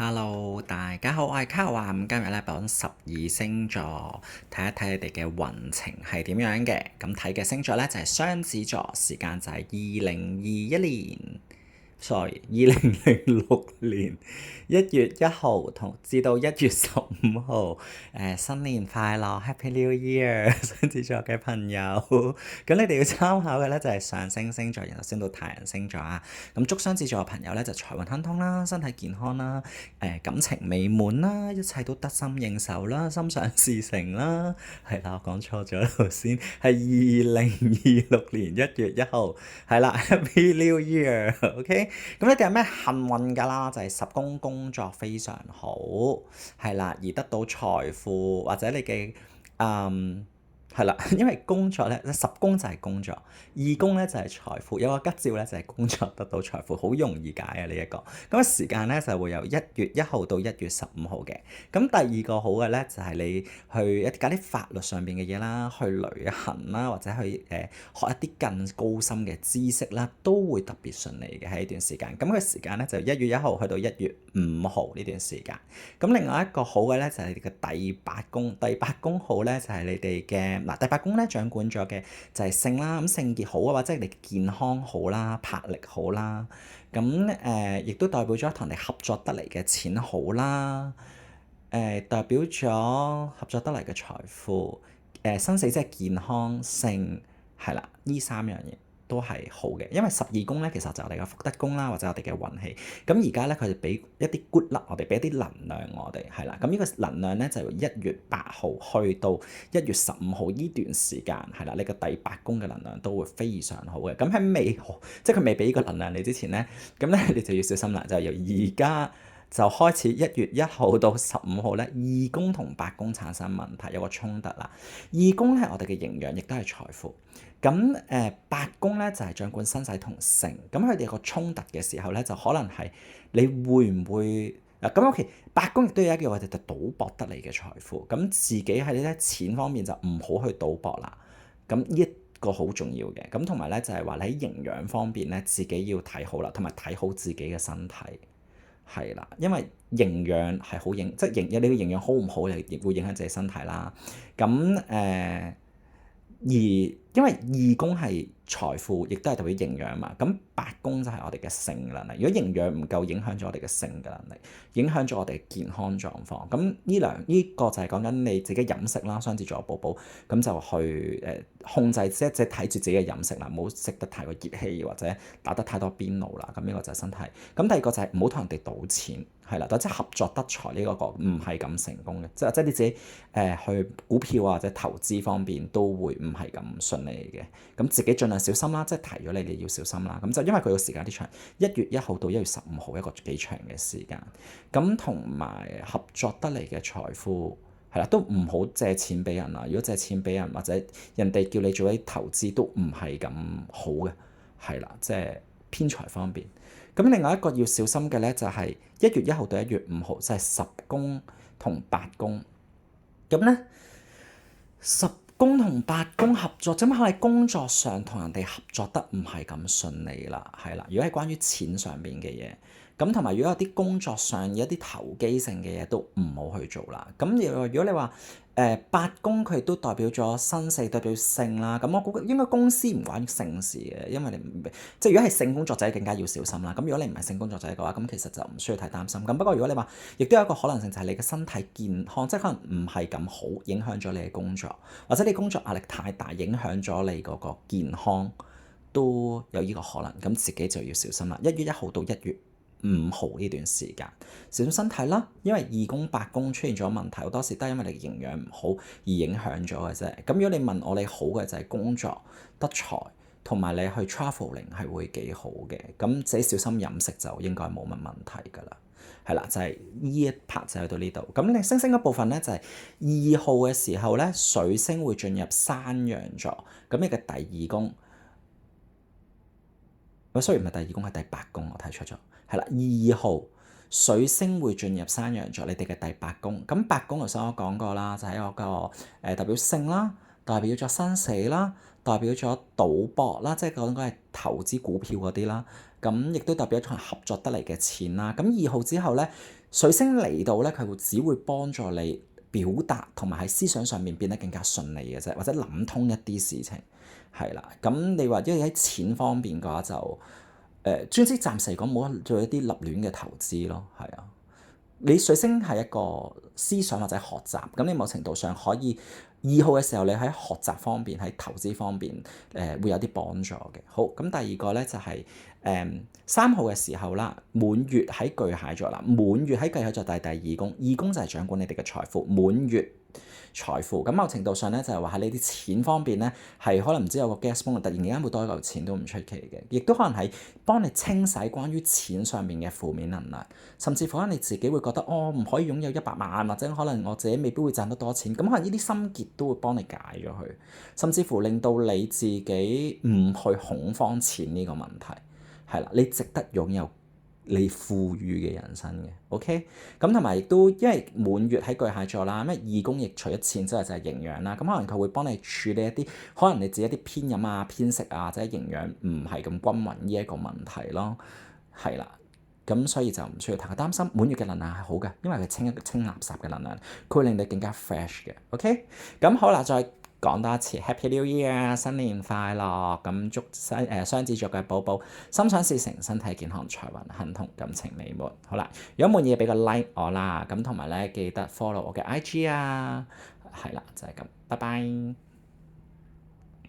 Hello，大家好，我係卡華，咁今日咧講12星座，睇一睇你哋嘅運程係點樣嘅。咁睇嘅星座咧就係雙子座，時間就係2021年，sorry，2006年1月1號至到1月15號。新年快樂，Happy New Year！雙子座嘅朋友，咁你哋要參考嘅咧就係上升星座，然後先到太陽星座啊。咁祝雙子座嘅朋友咧就財運亨通啦，身體健康啦，感情美滿啦，一切都得心應手啦，心想事成啦。係啦，我講錯咗頭先，係2026年1月1號，係啦，Happy New Year！OK，咁你哋有咩幸運㗎啦？就係十宮工作非常好，係啦，而得到財富或者你嘅係啦，因為工作咧，十宮就係工作，二宮咧就係財富，有個吉兆咧就係工作得到財富，好容易解啊呢一個。咁啊時間咧就會由1月1號到1月15號嘅。咁第二個好嘅咧就係你去搞啲法律上邊嘅嘢啦，去旅行啦，或者去學一啲更高深嘅知識啦，都會特別順利嘅喺呢段時間。咁個時間咧就1月1號去到1月5號呢段時間。咁另外一個好嘅咧就係你嘅第八宮，第八宮好咧就係你哋嘅第八宮咧掌管咗嘅就係性啦，咁性結好啊，或者你健康好啦，魄力好啦，咁亦都代表咗同你合作得嚟嘅錢好啦，代表咗合作得嚟嘅財富，生死即係健康性係啦，呢三樣嘢都係好嘅，因為12宮咧其實就係我哋嘅福德宮啦，或者我哋嘅運氣。咁而家咧佢哋俾一啲 good luck 我哋，俾一啲能量我哋，係啦。咁呢個能量咧就由1月8號去到1月15號呢段時間，係啦，你嘅第八宮嘅能量都會非常好嘅。咁喺未即係佢未俾呢個能量你之前咧，咁咧你就要小心啦，就由而家就開始1月1號到15號咧，二宮同八宮產生問題，有個衝突啦。二宮係我哋嘅營養，亦都係財富。咁八宮咧就係掌管生死同性，咁佢哋有個衝突嘅時候咧，就可能係你會唔會咁？OK，八宮亦都有一個我哋就賭博得嚟嘅財富，咁自己喺呢啲錢方面就唔好去賭博啦。咁呢一個好重要嘅，咁同埋咧就係話你喺營養方面咧，自己要睇好啦，同埋睇好自己嘅身體。係啦，因為營養係好即係你嘅營養好唔好，亦會影響自己身體啦。咁而因為二宮係財富，亦都係代表營養嘛。咁八宮就係我哋嘅性能力。如果營養唔夠，影響咗我哋嘅性嘅能力，影響咗我哋嘅健康狀況。咁呢個就係講緊你自己飲食啦，雙子座寶寶咁就去控制，即係睇住自己嘅飲食啦，唔好食得太過熱氣或者打得太多邊爐啦。咁呢個就係身體。咁第二個就係唔好同人哋賭錢，係啦，即係合作得財呢個唔係咁成功嘅，即係你自己去股票或者投資方面都會唔係咁順利嘅。咁自己盡量小心啦，即係提咗你要小心啦。咁就因為佢個時間啲長，1月1號到1月15號一個幾長嘅時間。咁同埋合作得嚟嘅財富係啦，都唔好借錢俾人啦。如果借錢俾人或者人哋叫你做啲投資都唔係咁好嘅，係啦，即係偏財方面。咁另外一個要小心嘅咧，就係1月1號到1月5號，就係十宮同八宮。咁咧，十宮同八宮合作，咁可能工作上同人哋合作得唔係咁順利啦，係啦。如果係關於錢上邊嘅嘢，咁同埋如果有啲工作上有一啲投機性嘅嘢，都唔好去做啦。咁如果你話八宮佢都代表咗生死，代表性啦。咁我估應該公司唔關性事嘅，因為你即係如果係性工作者更加要小心啦。咁如果你唔係性工作者嘅話，咁其實就唔需要太擔心。咁不過如果你話，亦都有一個可能性就係你嘅身體健康，即係可能唔係咁好，影響咗你嘅工作，或者你工作壓力太大，影響咗你嗰個健康，都有呢個可能。咁自己就要小心啦。1月1號到1月5號呢段時間，小心身體啦，因為二宮八宮出現咗問題，好多時都係因為你嘅營養唔好而影響咗嘅啫。咁如果你問我，你好嘅就係工作得財，同埋你去 travelling 係會幾好嘅。咁自己小心飲食就應該冇乜問題㗎啦。係啦，就係呢一 part 就去到呢度。咁你星星嗰部分咧就係2號嘅時候咧，水星會進入山羊座，咁你嘅第二宮。雖然唔係第二宮，係第八宮，我睇錯咗。係啦，2號水星會進入山羊座，你哋嘅第八宮。咁八宮頭先我講過啦，就係一個代表性啦，代表咗生死啦，代表咗賭博啦，即係講緊係投資股票嗰啲啦。咁亦都代表一種合作得嚟嘅錢啦。咁2號之後咧，水星嚟到咧，佢只會幫助你表達同埋喺思想上面變得更加順利嘅啫，或者諗通一啲事情係啦。咁你話因為喺錢方面嘅話就專職暫時嚟講冇得做一啲立亂嘅投資咯，係啊。你水星係一個思想或者學習，咁你某程度上可以2號嘅時候，你喺學習方面、喺投資方面，會有啲幫助嘅。好，咁第二個咧就係3號嘅時候啦，滿月喺巨蟹座啦，滿月喺巨蟹座第二宮，二宮就係掌管你哋嘅財富，滿月。財富咁某程度上咧，就係話喺你啲錢方面咧，係可能唔知有個 gas bone 突然間會多一嚿錢都唔出奇嘅，亦都可能係幫你清洗關於錢上面嘅負面能量，甚至乎可能你自己會覺得哦唔可以擁有100萬，或者可能我自己未必會賺得多錢，咁可能呢啲心結都會幫你解咗佢，甚至乎令到你自己唔去恐慌錢呢個問題，係啦，你值得擁有你富裕嘅人生嘅，OK，咁同埋亦都因為滿月喺巨蟹座啦，咩二宮亦除咗錢之外就係營養啦，咁可能佢會幫你處理一啲可能你自己一啲偏飲啊、偏食啊，或者營養唔係咁均勻呢一個問題咯，係啦，咁所以就唔需要太過擔心。滿月嘅能量係好嘅，因為佢清一清垃圾嘅能量，佢會令你更加 fresh 嘅，OK，咁好啦，再講多一次 Happy New Year， 新年快樂！咁祝雙子座嘅寶寶心想事成，身體健康，財運亨通，感情美滿。好啦，如果滿意俾個 like 我啦，咁同埋咧記得 follow 我嘅 IG 啊，係啦，就係咁，拜拜。